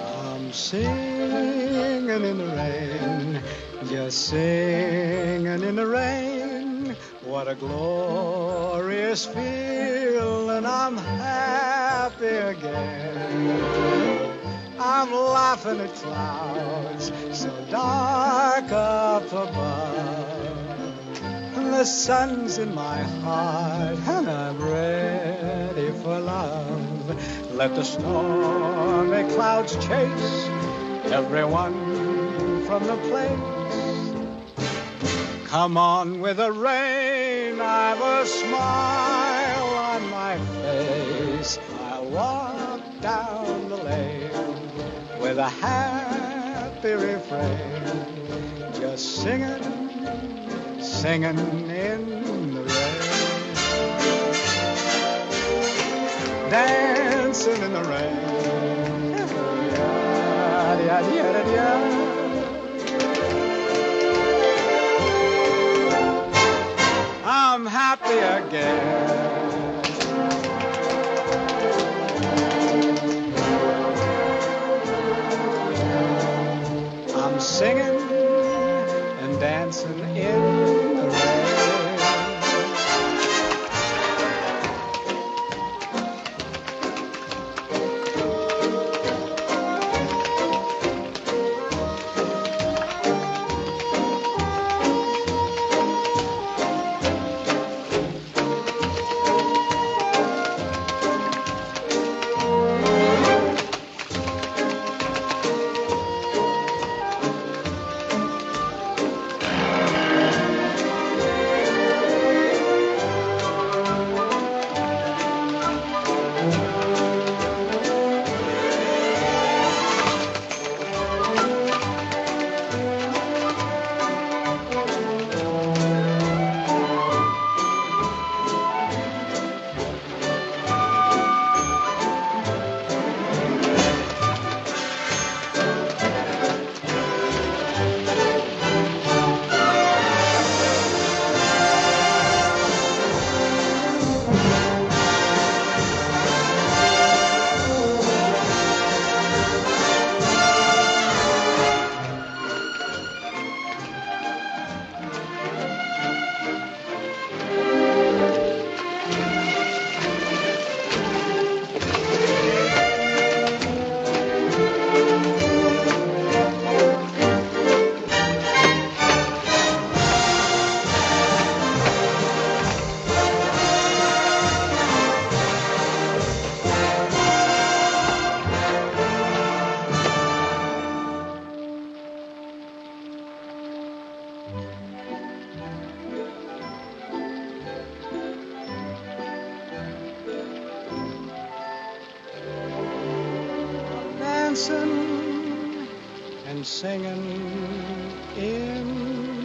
I'm singing in the rain, just singing in the rain. What a glorious feeling, I'm happy again. I'm laughing at clouds so dark up above. The sun's in my heart and I'm ready for love. Let the stormy clouds chase everyone from the place. Come on with the rain, I've a smile on my face. I'll walk down the lane with a happy refrain, just singing, singing in the rain, dancing in the rain. I'm happy again. I'm singing and dancing in the rain. Dancing and singing in